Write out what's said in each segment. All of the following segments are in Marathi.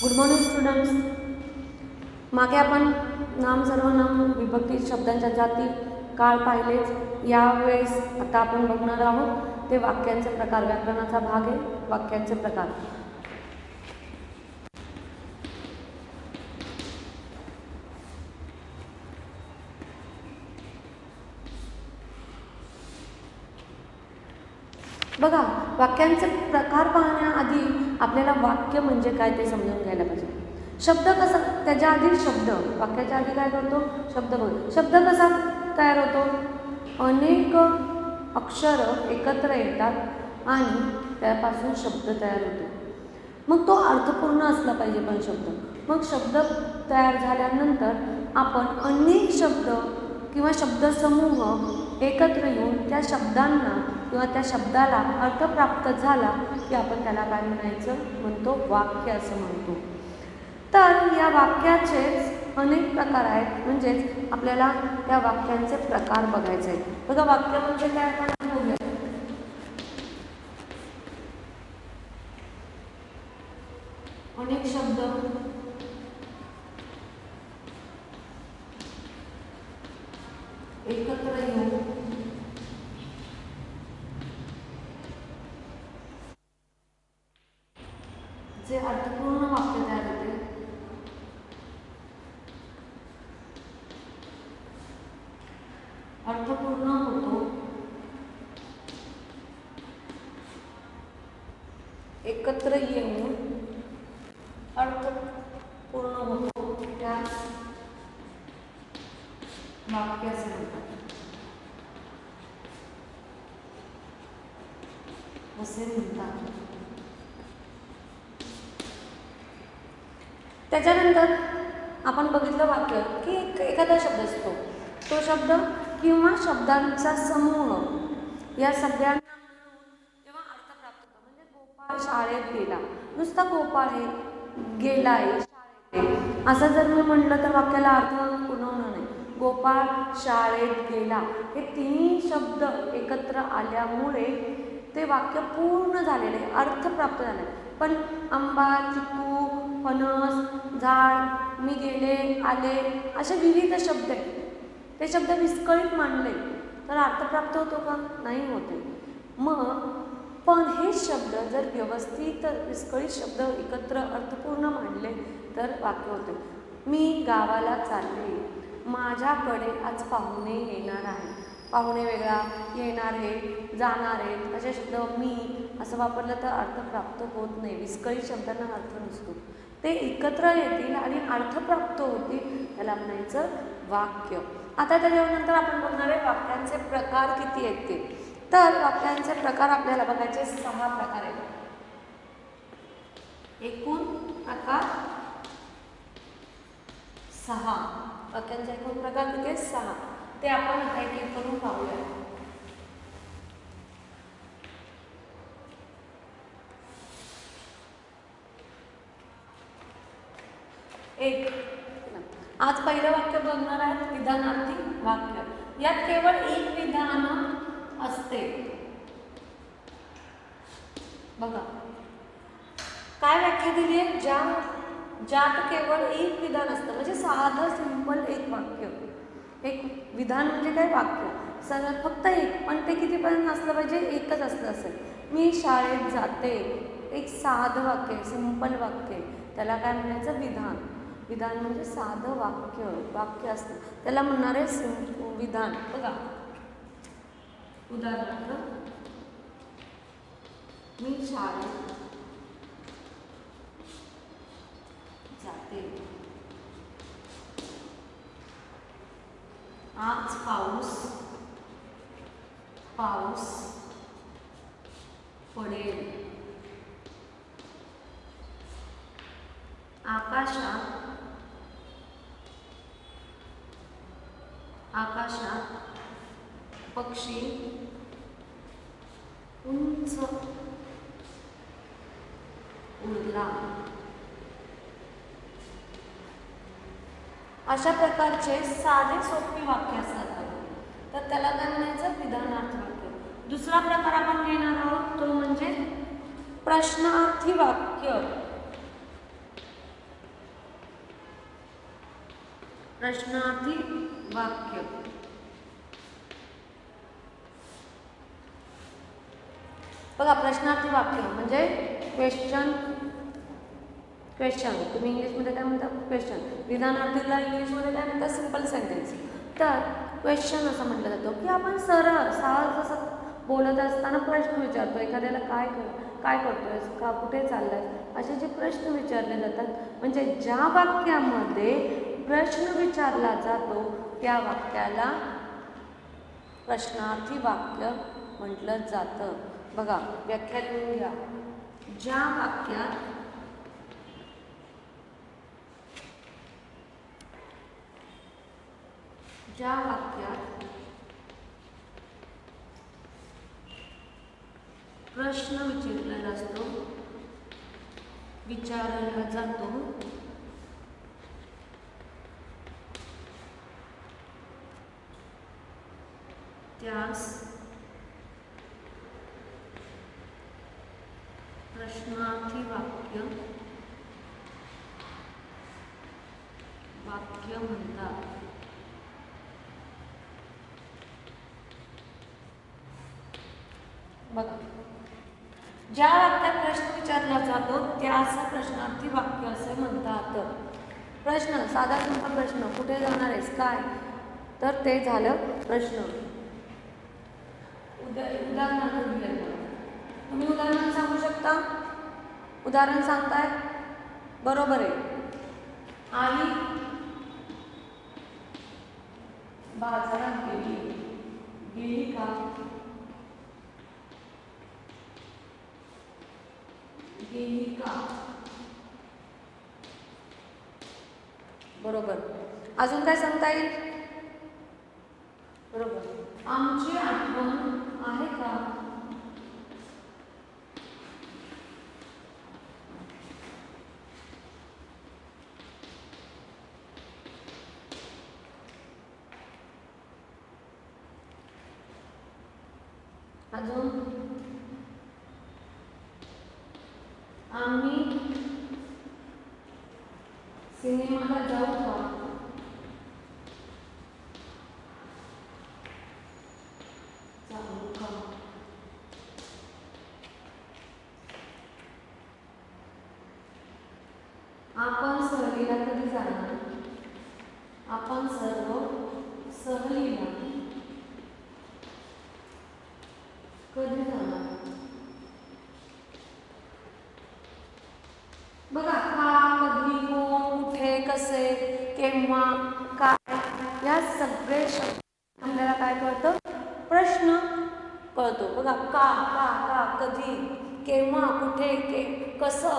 Good morning students. मागे आपण नाम सर्वनाम विभक्ती शब्दांच्या जाती काळ पाहिलेच. यावेळेस आता आपण बघणार आहोत ते वाक्यांचे प्रकार. व्याकरणाचा भाग आहे वाक्यांचे प्रकार. बघा, वाक्यांचे प्रकार पाहण्याआधी आपल्याला वाक्य म्हणजे काय ते समजून घ्यायला पाहिजे. शब्द कसा, त्याच्या आधी शब्द, वाक्याच्या आधी काय करतो शब्द बोल. शब्द कसा तयार होतो? अनेक अक्षर एकत्र येतात आणि त्यापासून शब्द तयार होतो. मग तो अर्थपूर्ण असला पाहिजे पण शब्द. मग शब्द तयार झाल्यानंतर आपण अनेक शब्द किंवा शब्दसमूह एकत्र येऊन त्या शब्दांना किंवा त्या शब्दाला अर्थ प्राप्त झाला की आपण त्याला काय म्हणायचं म्हणतो? वाक्य असं म्हणतो. तर या वाक्याचेच अनेक प्रकार आहेत. म्हणजेच आपल्याला त्या वाक्यांचे प्रकार बघायचे आहेत. बघा, वाक्य म्हणजे काय आपण बघूया. अनेक शब्द एकत्र येऊन जे अर्थपूर्ण वाक्य तयार होते. अर्थपूर्ण होतो. एकत्र येऊन अर्थपूर्ण होतो त्या वाक्य असे म्हणतात. असे म्हणतात. त्याच्यानंतर आपण बघितलं वाक्य की एखादा शब्द असतो, तो शब्द किंवा शब्दांचा समूह या सगळ्यांना जेव्हा अर्थ प्राप्त होतो. म्हणजे गोपाळ शाळेत गेला, नुसता गोपाळ हे गेलाय शाळेत असं जर मी म्हटलं तर वाक्याला अर्थ पूर्ण होणार नाही. गोपाळ शाळेत गेला हे तिन्ही शब्द एकत्र आल्यामुळे ते वाक्य पूर्ण झालेले, अर्थ प्राप्त झाले. पण आंबा, चिकू, फणस, झाड, मी गेले, आले असे विविध शब्द आहेत. ते शब्द विस्कळीत मांडले तर अर्थ प्राप्त होतो का? नाही होते. मग पण हे शब्द जर व्यवस्थित विस्कळीत शब्द एकत्र अर्थपूर्ण मांडले तर वाक्य होते. मी गावाला चालले, माझ्याकडे आज पाहुणे येणार आहे. पाहुणे वेगळा, येणारे, जाणारे असे शब्द मी असं वापरलं तर अर्थ प्राप्त होत नाही. विस्कळीत शब्दांना अर्थ नसतो. ते एकत्र येतील आणि अर्थ प्राप्त होतील, त्याला म्हणायचं वाक्य. आता त्याच्यानंतर आपण बघणार आहे वाक्यांचे प्रकार किती आहेत ते. तर वाक्यांचे प्रकार आपल्याला बघायचे 6 प्रकार आहेत. एकूण प्रकार 6. वाक्यांचे एकूण प्रकार किती आहेत? 6. ते आपण एक एक करून पाहूया. एक, आज पहिलं वाक्य बघणार आहे विधानार्थी वाक्य. यात केवळ एक विधान असते. बघा काय व्याख्या दिली आहे? ज्यात केवळ एक विधान असतं. म्हणजे साधं सिंपल एक वाक्य. एक विधान म्हणजे काय? वाक्य. सरळ फक्त एक, पण ते कितीपर्यंत असलं पाहिजे? एकच असलं असेल. मी शाळेत जाते, एक साधं वाक्य, सिंपल वाक्य, त्याला काय म्हणायचं? विधान. विधान म्हणजे साधं वाक्य असतं, त्याला म्हणणार आहे विधान. बघा उदाहरणार्थ, मी शाळेत जाते, आज पाऊस पडेल, आकाशात पक्षी उंच उडला. अशा प्रकारचे साधे सोपी वाक्य असतात तर त्याला काय म्हणायचं? विधानार्थी वाक्य. दुसरा प्रकार आपण घेणार आहोत तो म्हणजे प्रश्नार्थी वाक्य. प्रश्नार्थी वाक्य. बघा, प्रश्नार्थी वाक्य म्हणजे क्वेश्चन. तुम्ही इंग्लिशमध्ये काय म्हणता? क्वेश्चन. विधानार्थीला इंग्लिशमध्ये काय म्हणतात? Simple sentence. तर क्वेश्चन असं म्हटलं जातं की आपण सरळ जसं बोलत असताना प्रश्न विचारतो एखाद्याला, काय करतोय, का कुठे चाललाय, असे जे प्रश्न विचारले जातात. म्हणजे ज्या वाक्यामध्ये प्रश्न विचारला जातो त्या वाक्याला प्रश्नार्थी वाक्य म्हटलं जातं. बघा, व्याख्या लिहून घ्या. ज्या वाक्यात प्रश्न विचारला जातो त्यास प्रश्नार्थी वाक्य म्हणतात. बघा, ज्या वाक्यात प्रश्न विचारला जातो त्यास प्रश्नार्थी वाक्य असे म्हणतात. प्रश्न, साधा सिंपल प्रश्न, कुठे जाणार आहेस, काय, तर ते झालं प्रश्न. उदाहरण दिले, तुम्ही उदाहरण सांगू शकता? उदाहरण सांगताय? बरोबर आहे. आई बाजारात गेली का? बरोबर. अजून काय सांगता येईल? बरोबर. आमची आठवण आहे का? अजून आम्ही सिनेमाला जाऊ का? आपण सहलीला कधी जाणार? आपण सर्व सहलीला कधी जाणार? बघा, का, कधी, कोण, कुठे, कसे, केव्हा, काय, या सगळे शब्द आपल्याला काय कळतं? प्रश्न कळतो. बघा, का, कधी, केव्हा, कुठे, कसं,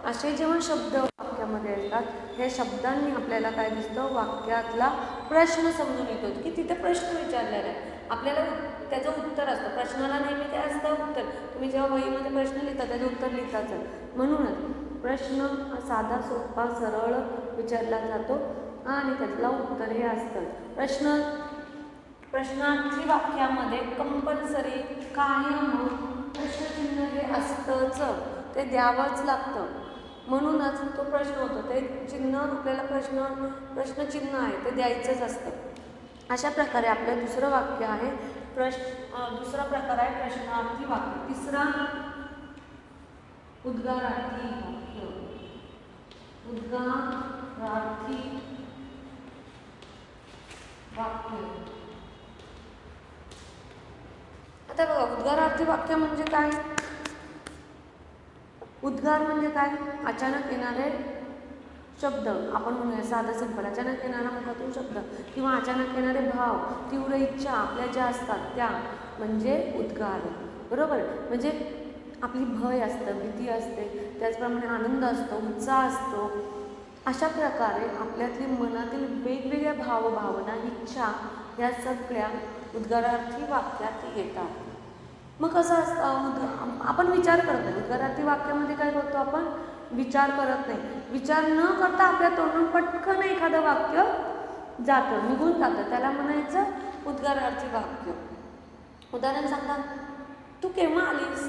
असे जेव्हा शब्द वाक्यामध्ये येतात, हे शब्दांनी आपल्याला काय दिसतं? वाक्यातला प्रश्न समजून येतो की तिथे प्रश्न विचारलेला आहे. आपल्याला त्याचं उत्तर असतं. प्रश्नाला नेहमी काय असतं? उत्तर. तुम्ही जेव्हा वहीमध्ये प्रश्न लिहिता त्याचं उत्तर लिहिताच. म्हणूनच प्रश्न साधा, सोपा, सरळ विचारला जातो आणि त्याला उत्तर हे असतं. प्रश्नार्थी वाक्यामध्ये कंपल्सरी कायम प्रश्नचिन्ह हे असतंच, ते द्यावंच लागतं. म्हणूनच तो प्रश्न होतो, ते चिन्ह आपल्याला प्रश्नचिन्ह आहे ते द्यायचंच असतं. अशा प्रकारे आपलं दुसरं वाक्य आहे दुसरा प्रकार आहे प्रश्नार्थी वाक्य. तिसरा उद्गारार्थी वाक्य. उद्गारार्थी वाक्य. आता बघा, उद्गारार्थी वाक्य म्हणजे काय? उद्गार म्हणजे काय? अचानक येणारे शब्द. आपण म्हणूया साधं सिंपल, अचानक येणारा मुखातून शब्द किंवा अचानक येणारे भाव, तीव्र इच्छा आपल्या ज्या असतात त्या म्हणजे उद्गार. बरोबर. म्हणजे आपली भय असतं, भीती असते, त्याचप्रमाणे आनंद असतो, उत्साह असतो. अशा प्रकारे आपल्यातली मनातील वेगवेगळ्या भावना, इच्छा या सगळ्या उद्गारार्थी वाक्यात येतात. मग कसं असतं? आपण विचार करत नाही. उद्गारार्थी वाक्यामध्ये काय करतो? आपण विचार करत नाही. विचार न करता आपल्या तोंडून पटकन एखादं वाक्य जातं, निघून जातं, त्याला म्हणायचं उद्गारार्थी वाक्य. उदाहरण सांगा, तू केव्हा आलीस?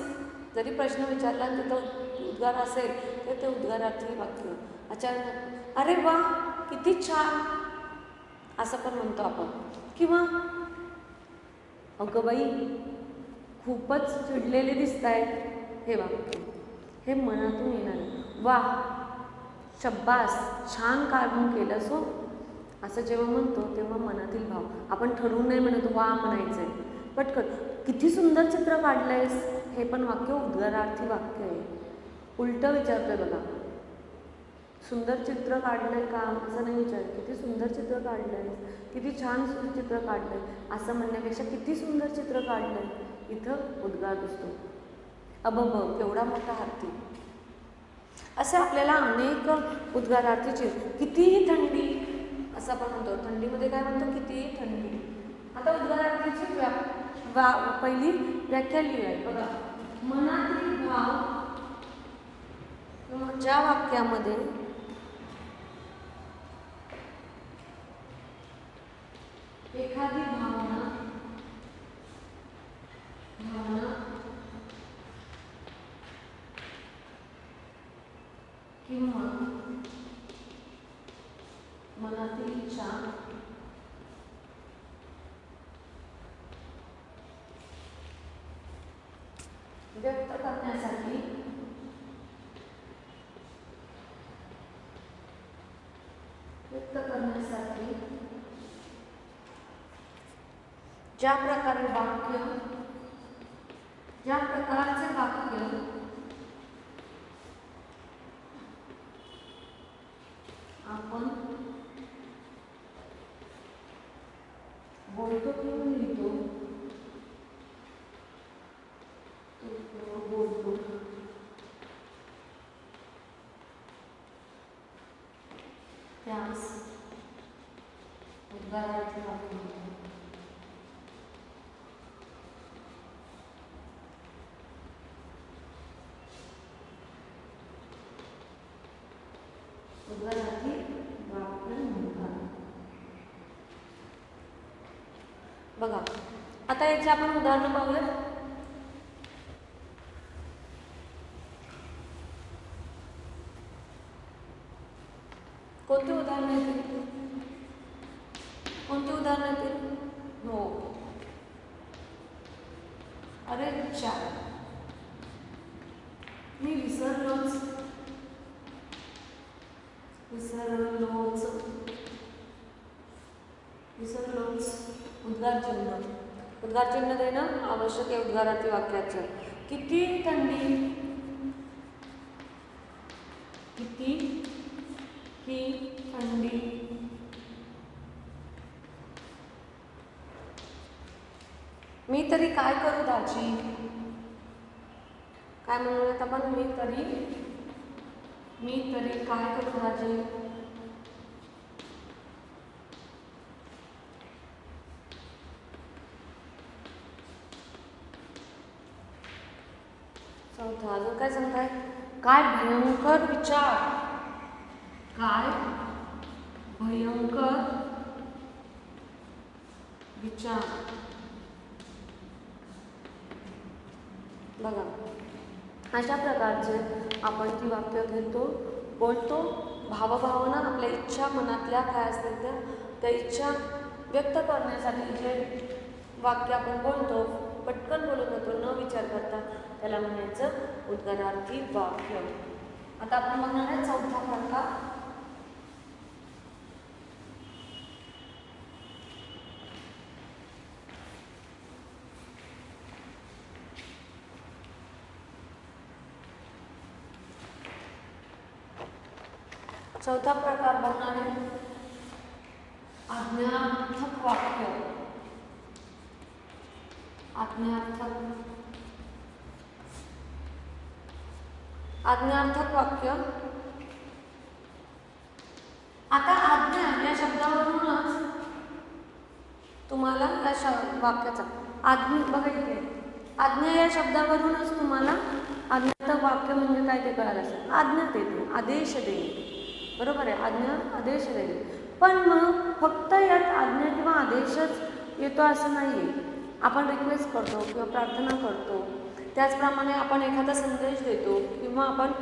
जरी प्रश्न विचारला आणि तिथं उद्गार असेल तर ते उद्गारार्थी वाक्य. अचानक, अरे वा, किती छान, असं पण म्हणतो आपण. किंवा अगं बाई खूपच चिडलेले दिसत आहेत, हे वाक्य हे मनातून येणार. वा शब्बास छान काम केलंस हो, असं जेव्हा म्हणतो तेव्हा मनातील भाव. आपण ठरवून नाही म्हणत वा म्हणायचं आहे पटकन. किती सुंदर चित्र काढलंयस, हे पण वाक्य उद्गारार्थी वाक्य आहे. उलटं विचारतोय बघा, सुंदर चित्र काढलंय का असं नाही विचार, किती सुंदर चित्र काढलंय, किती छान चित्र काढलंय असं म्हणण्यापेक्षा किती सुंदर चित्र काढलंय इथं उद्गार दिसतो. अबब केवढा मोठा हत्ती. असे आपल्याला अनेक उद्गारार्थीचे. कितीही थंडी असं आपण म्हणतो, थंडीमध्ये काय म्हणतो, कितीही थंडी. आता उद्गारार्थीची पहिली व्याख्या लिहूया बघा. मनातील भाव ज्या वाक्यामध्ये एखादी भावना किंवा मनातील इच्छा व्यक्त करण्यासाठी ज्या प्रकारचे वाक्य आपण बोलतो किंवा लिहितो, त्यास उद्गारार्थी वाक्य म्हणतात. उद्गारार्थी वाक्य म्हणतात. बघा आता याचे आपण उदाहरण पाहूया. कोणते उदाहरण येतील? कोणते उदाहरण येतील? हो, अरे चार मी विसरलोच उद्गार चिन्ह देणं आवश्यक आहे उद्गारार्थी वाक्याचं. किती थंडी, किती ही थंडी, मी तरी काय करू दाजी. काय म्हणूयात आपण, मी तरी काय करू दाजी. चौथा अजून काय सांगताय, काय भयंकर विचार, काय भयंकर विचार. बघा अशा प्रकारचे आपण ती वाक्य घेतो, बोलतो. भावभावना आपल्या इच्छा मनातल्या काय असतील त्या इच्छा व्यक्त करण्यासाठी जे वाक्य आपण बोलतो, पटकन बोलून जातो न विचार करता, त्याला म्हणायचं उद्गारार्थी वाक्य. आता आपण बघणार आहे चौथा प्रकार. चौथा प्रकार बघणार आहे आज्ञार्थक वाक्य. आज्ञार्थक वाक्य. आता आज्ञा या शब्दावरूनच तुम्हाला या वाक्याचा बघा इथे आज्ञा या शब्दावरूनच तुम्हाला आज्ञार्थक वाक्य म्हणजे काय ते कळालं असेल. आज्ञा देणे, आदेश देणे, बरोबर आहे, आज्ञा आदेश देणे. पण मग फक्त यात आज्ञा किंवा आदेशच येतो असं नाही आहे. आपण रिक्वेस्ट करतो किंवा प्रार्थना करतो, त्याचप्रमाणे आपण एखादा संदेश देतो किंवा आपण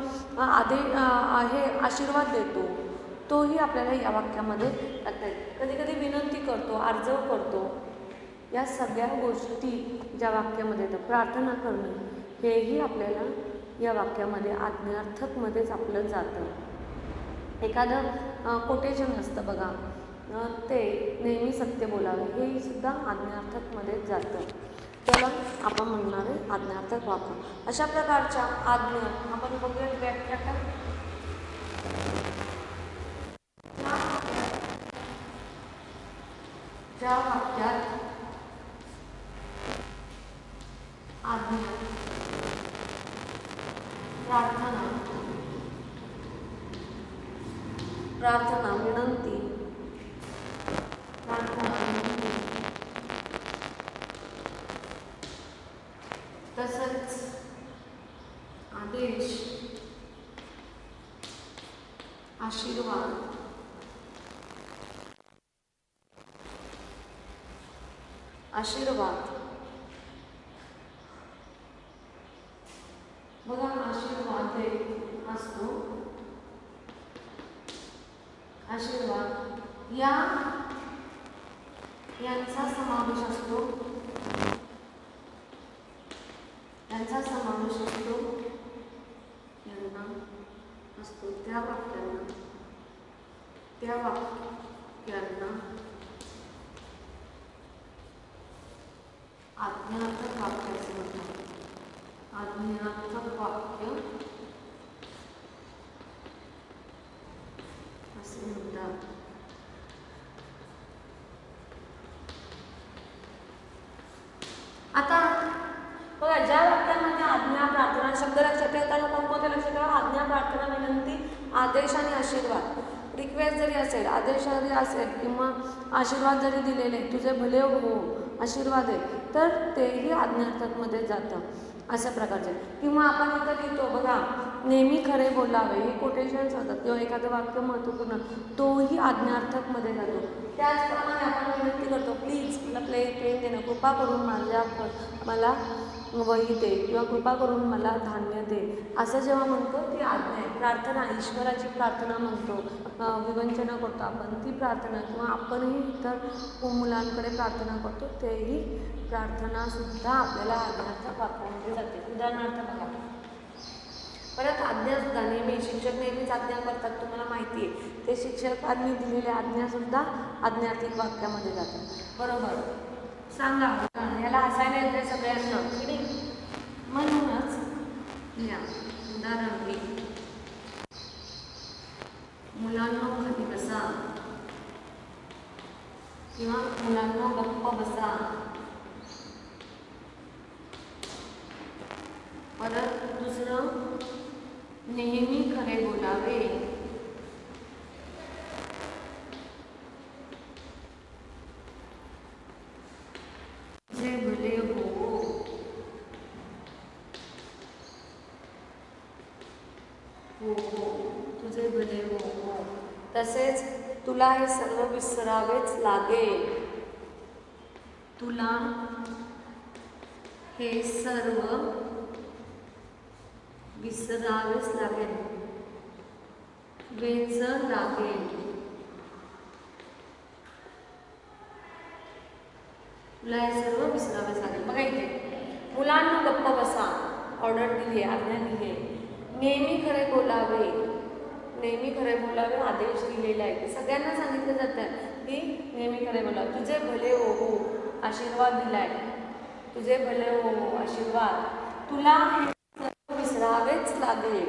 आशीर्वाद देतो, तोही आपल्याला या वाक्यामध्ये टाकता येईल. कधी कधी विनंती करतो, आर्जव करतो, या सगळ्या गोष्टी ज्या वाक्यामध्ये येतात, प्रार्थना करणे हेही आपल्याला या वाक्यामध्ये आज्ञार्थकमध्येच आपलं जातं. एखादं कोटेशन असतं बघा, ते नेहमी सत्य बोलावे, हे सुद्धा आज्ञार्थकमध्येच जातं. त्याला आपण म्हणणार आहे आज्ञार्थक वाक्य. अशा प्रकारच्या आज्ञा आपण बघूया व्याख्या. ज्या वाक्यात आज्ञा, प्रार्थना, विनंती, तसंच आदेश, आशीर्वाद, बघा आशीर्वाद असतो, आशीर्वाद यांचा समावेश असतो, यांना असतो त्या वाक्यांना आज्ञार्थक वाक्य असे म्हणतात. आज्ञार्थक वाक्य असे म्हणतात. आता बघा, ज्या वाक्यांमध्ये आज्ञा, प्रार्थना शब्द लक्षात ठेवताना कोणकोणते लक्षात ठेवा? आज्ञा, प्रार्थना, विनंती, आदेश आणि आशीर्वाद. रिक्वेस्ट जरी असेल, आदेश जरी असेल किंवा आशीर्वाद जरी दिलेले, तुझे भले हो आशीर्वाद आहे, तर तेही आज्ञार्थकमध्ये जातं अशा प्रकारचे. किंवा आपण इथं लिहितो बघा, नेहमी खरे बोलावे, हे कोटेशन्स होतात किंवा एखादं वाक्य महत्त्वपूर्ण, तोही आज्ञार्थकमध्ये जातो. त्याचप्रमाणे आपण विनंती करतो, प्लीज मला पेन दे ना, कृपा करून मला वही दे किंवा कृपा करून मला धान्य दे, असं जेव्हा म्हणतो ती आज्ञा आहे. प्रार्थना, ईश्वराची प्रार्थना म्हणतो, विवंचना करतो आपण, ती प्रार्थना. किंवा आपणही इतर मुलांकडे प्रार्थना करतो, तेही प्रार्थनासुद्धा आपल्याला आज्ञार्थक वाक्यामध्ये जाते. उदाहरणार्थ बघा, परत आज्ञासुद्धा नेहमी शिक्षक नेहमीच आज्ञा करतात, तुम्हाला माहिती आहे. ते शिक्षकांनी दिलेल्या आज्ञासुद्धा आज्ञार्थक वाक्यामध्ये जातात. बरोबर सांगा, याला हसायला येते सगळ्यांना की नाही? म्हणूनच या उदाहरण, मुलांनो खाली बसा किंवा मुलांनो गप्प बसा. परत दुसरं, नेहमी खरे बोलावे. तुझे भले हो. तुझे भले हो. तसेच तुला हे सर्व विसरावेच लागेल. तुला हे सर्व विसरावेच लागेल. वेच लागेल. तुला हे सर्व विसरावेच लागेल. बघा इथे, मुलांना गप्प बसा, ऑर्डर दिली, आज्ञा दिली. नेहमी खरे बोलावे, नेहमी खरे बोलावे आदेश दिलेला आहे. सगळ्यांना सांगितलं जातं की नेहमी खरे बोलावे. तुझे भले हो, आशीर्वाद दिलाय. तुझे भले हो, आशीर्वाद. तुला विसरावेच लागेल.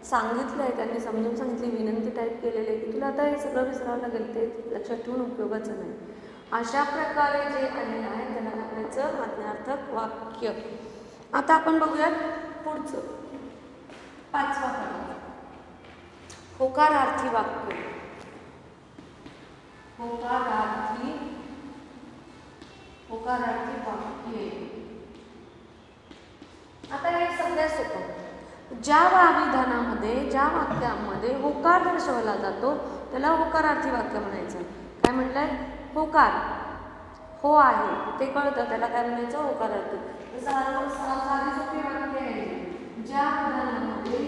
सांगितलंय, त्यांनी समजून सांगितली, विनंती टाईप केलेली आहे की तुला आता हे सगळं विसरावं लागेल, ते लक्षात ठेवून उपयोगाचं नाही. अशा प्रकारे जे आलेलं आहे त्याला म्हणायचं आज्ञार्थक वाक्य. आता आपण बघूयात पुढचं 5वा पाठ, होकारार्थी वाक्य. होकारार्थी वाक्य. आता हे सगळ्यात सोपं. ज्या विधानामध्ये, ज्या वाक्यामध्ये होकार दर्शवला जातो त्याला होकारार्थी वाक्य म्हणायचं. काय म्हटलंय? होकार, हो आहे ते कळतं, त्याला काय म्हणायचं? होकारार्थी. साधी सोपी वाक्य आहे. ज्या विधानामध्ये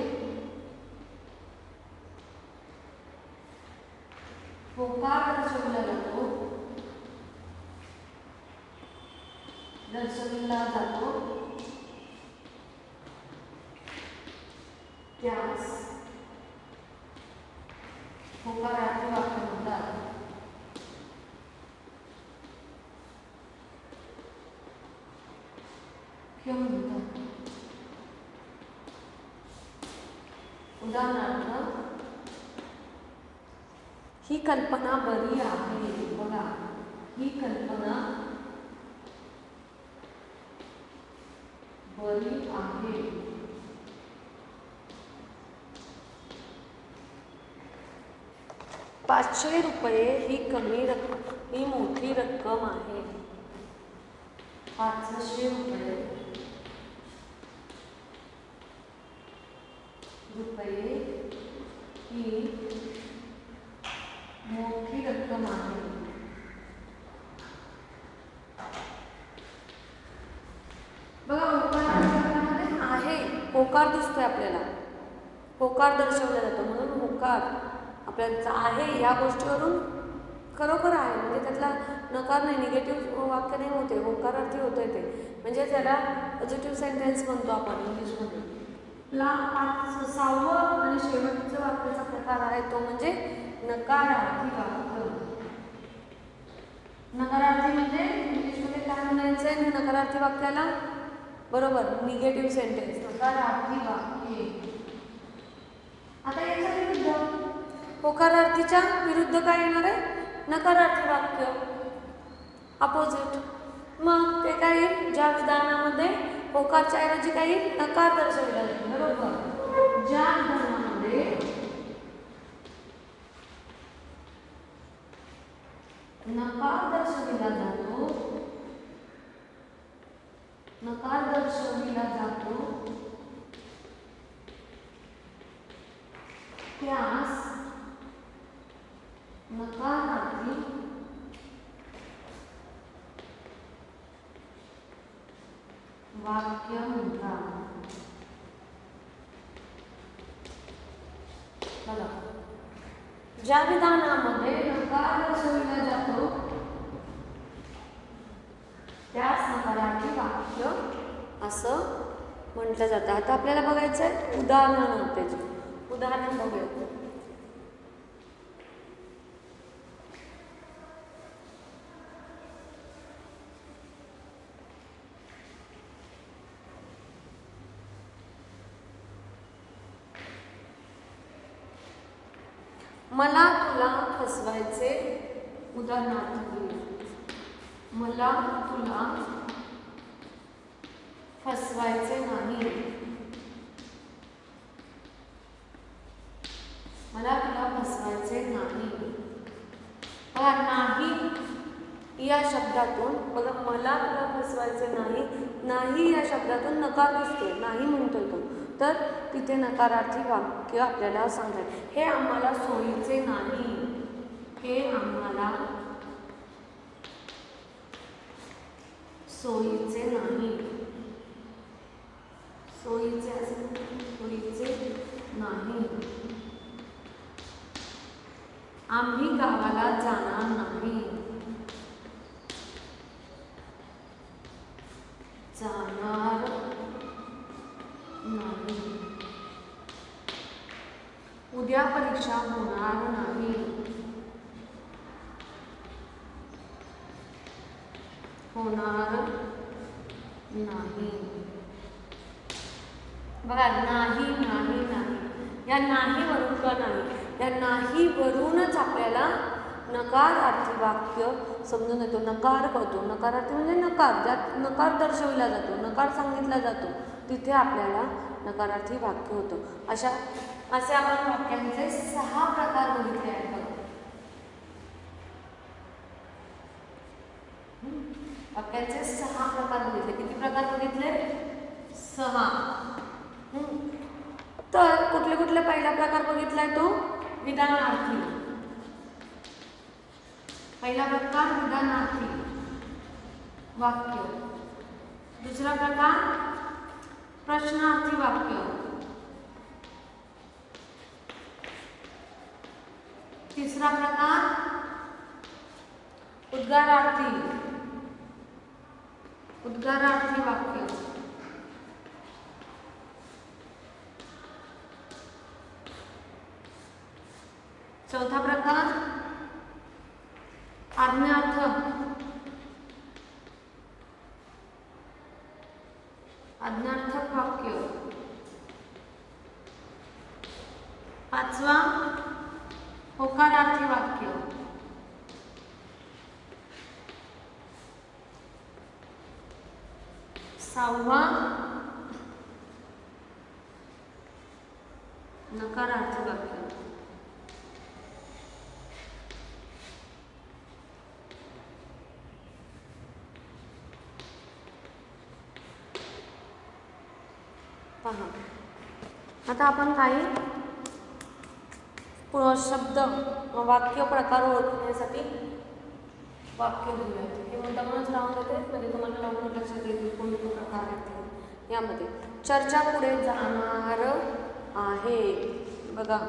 त्यास होकारार्थी वाक्य म्हणतात. उदाहरणार्थ, ही कल्पना बरी आहे. बघा, ही कल्पना बरी आहे. 500 रुपये ही ही मोठी रक्कम आहे. 500 रुपये ही मोठी रक्कम आहे. बघा, होकारामध्ये आहे, होकार दिसतोय आपल्याला, होकार दर्शवला जातो. म्हणून होकार आपल्याला आहे या गोष्टीवरून खरोखर आहे, म्हणजे त्यातला नकार नाही, निगेटिव्ह वाक्य नाही होते, होकारार्थी होतंय ते. म्हणजे त्याला पॉझिटिव्ह सेंटेन्स म्हणतो आपण इंग्लिशमध्ये. 6वं आणि शेवटचं वाक्याचा प्रकार आहे तो म्हणजे नकारार्थी वाक्य. नकारार्थी म्हणजे इंग्लिशमध्ये काय म्हणायचं आहे नकारार्थी वाक्याला? बरोबर, निगेटिव्ह सेंटेन्स, नकारार्थी वाक्य. आता याच्या विरुद्ध, होकारार्थीच्या विरुद्ध काय येणार आहे? नकारार्थी वाक्य, अपोजिट. मग ते काय येईल? ज्या विधानामध्ये होकारच्या ऐवजी काही नकार दर्शवला जाईल. बरोबर, ज्या विधानामध्ये नकार दर्शविला जातो, नकार दर्शविला जातो त्यास नकारार्थी वाक्य म्हणतात. चला, ज्या विधानामध्ये नकार दर्शविला जातो त्यास नकारार्थी वाक्य असं म्हटलं जातं. आता आपल्याला बघायचं आहे उदाहरण, त्याचे उदाहरण बघूया. मला तुला फसवायचे, उदाहरणार्थ, मला तुला फसवायचे नाही. मला तुला फसवायचे नाही. बघा, नाही या शब्दातून, बघा, मला तुला फसवायचे नाही, नाही या शब्दातून नकार दिसतोय, नाही म्हणतोय तो, तर तिथे नकारार्थी वाक्य आपल्याला सांगतात. हे आम्हाला सोयीचे नाही, हे आम्हाला सोयीचे नाही, सोयीचे असेल, सोयीचे नाही. आम्ही गावाला जाणार नाही, जाणार नाही. उद्या परीक्षा होणार नाही, होणार नाही. बघा, नाही नाही नाही, या नाही वरून का नाही, या नाही वरूनच आपल्याला नकारार्थी वाक्य समजून येतो, नकार कळतो. नकारार्थी म्हणजे नकार, ज्यात नकार दर्शविला जातो, नकार सांगितला जातो, तिथे आपल्याला नकारार्थी वाक्य होतं. असे आपण वाक्यांचे 6 प्रकार बघितले आहेत. वाक्यांचे 6 प्रकार बघितले. किती प्रकार बघितले? 6. तर कुठले कुठले पहिला प्रकार बघितलाय तो विधानार्थी. पहिला प्रकार विधानार्थी वाक्य. दुसरा प्रकार प्रश्नार्थी वाक्य. तिसरा प्रकार उद्गारार्थी वाक्य. चौथा प्रकार आज्ञार्थक वाक्य. पाचवा होकारार्थी वाक्य. सहावा नकारार्थी वाक्य. पहा आता आपण काही शब्द वाक्य प्रकार ओळखण्यासाठी वाक्य घेऊया. हे मुद्दामच राहून देते म्हणजे तुम्हाला लवकर लक्षात येतील कोणते प्रकार आहेत यामध्ये. चर्चा पुढे जाणार आहे. बघा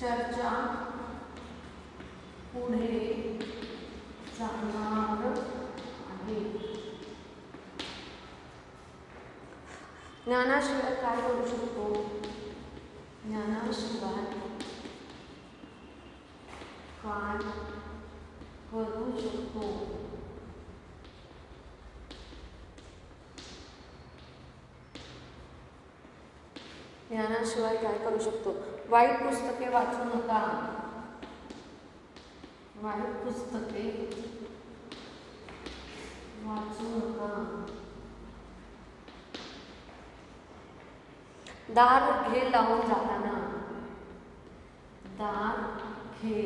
चर्चा पुढे जाणार आहे. ज्ञानाशिवाय काय करू शकतो? ज्ञानाशिवाय काय करू शकतो? ज्ञानाशिवाय काय करू शकतो? वाईट पुस्तके वाचू नका. वाईट पुस्तके वाचू नका. दार घे लावून जाताना. दार घे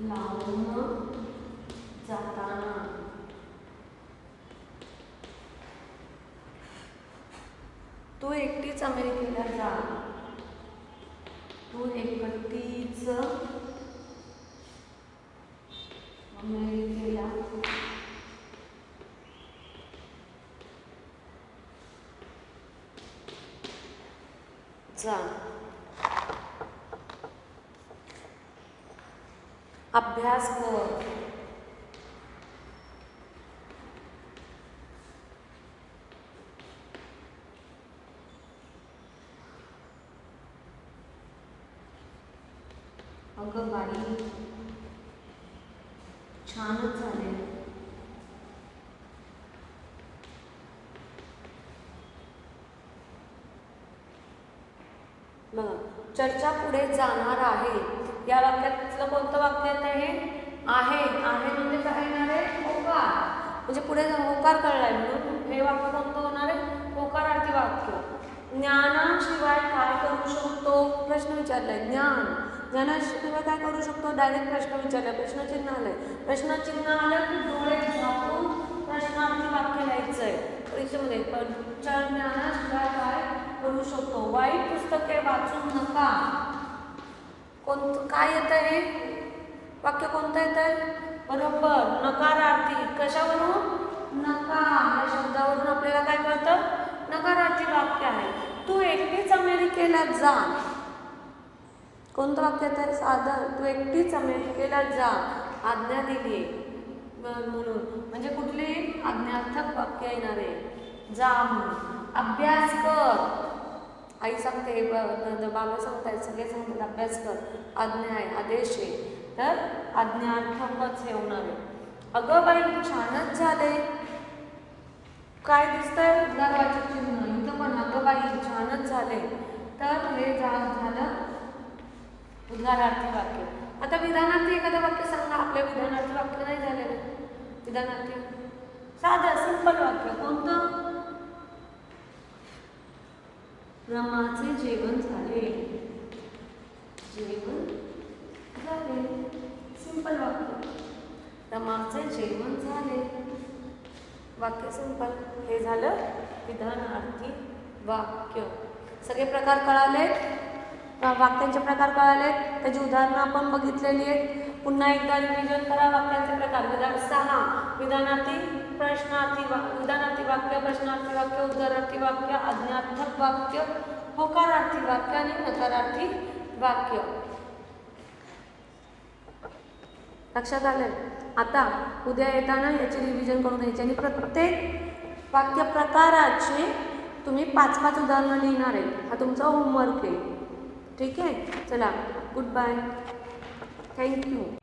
लावून जाताना. तू एकटीच अमेरिकेला जा. तू एकटीच अमेरिकेला जा. अभ्यास कर. अगं बाई छानच झाले. बघा चर्चा पुढे जाणार आहे या वाक्यातलं कोणतं वाक्य येत आहे? आहे. आहे म्हणजे काय येणार आहे? होकार. म्हणजे पुढे होकार कळलाय म्हणून हे वाक्य कोणतं होणार आहे? होकारार्थी वाक्य. ज्ञानाशिवाय काय करू शकतो? प्रश्न विचारलाय. ज्ञानाशिवाय काय करू शकतो? डायरेक्ट प्रश्न विचारलाय. प्रश्नचिन्ह आलंय. प्रश्नचिन्ह आलं की डोळे झाकून प्रश्नार्थी वाक्य लिहायचं आहे परीक्षेमध्ये. ज्ञानाशिवाय काय करू शकतो? वाईट पुस्तके वाचू नका. कोणतं काय येत आहे? वाक्य कोणतं येत आहे? बरोबर नकारार्थी. कशावरून? नका या शब्दावरून आपल्याला काय कळतं? नकारार्थी वाक्य आहे. तू एकटीच अमेरिकेला जा. कोणतं वाक्य येत आहे? साधं. तू एकटीच अमेरिकेला जा. आज्ञा दिली म्हणून म्हणजे कुठली आज्ञार्थक वाक्य येणार आहे? जा म्हणून. अभ्यास कर. आई सांगते, बाबा सांगतायत, सगळे सांगतात अभ्यास कर. आज्ञा आहे, आदेश आहे, तर आज्ञार्थकच हे होणार आहे. अगं बाई छानच झाले. काय दिसतंय? उद्गारवाचक चिन्ह. इथं पण अगं बाई छानच झाले, तर हे झालं उद्गारार्थी वाक्य. आता विधानार्थी एखादं वाक्य सांगा. आपल्या विधानार्थी वाक्य नाही झालेलं. विधानार्थी साधं सिंपल वाक्य कोणतं? रमाचे जेवण झाले. जेवण झाले. सिंपल वाक्य. रमाचे जेवण झाले. वाक्य सिंपल. हे झालं विधानार्थी वाक्य. सगळे प्रकार कळाले. वाक्यांचे प्रकार कळाले. त्याची उदाहरणं आपण बघितलेली आहेत. पुन्हा एकदा रिव्हिजन करा वाक्यांचे प्रकार. 6 विधानार्थी, प्रश्नार्थी विधानार्थी वाक्य, प्रश्नार्थी वाक्य, उद्गारार्थी वाक्य, आज्ञार्थक वाक्य, होकारार्थी वाक्य आणि नकारार्थी वाक्य. लक्षात आलं? आता उद्या येताना याची रिव्हिजन करून द्यायची आणि प्रत्येक वाक्य प्रकाराचे तुम्ही 5-5 उदाहरणं लिहिणार आहे. हा तुमचा होमवर्क आहे. ठीक आहे. चला, गुड बाय. थँक्यू.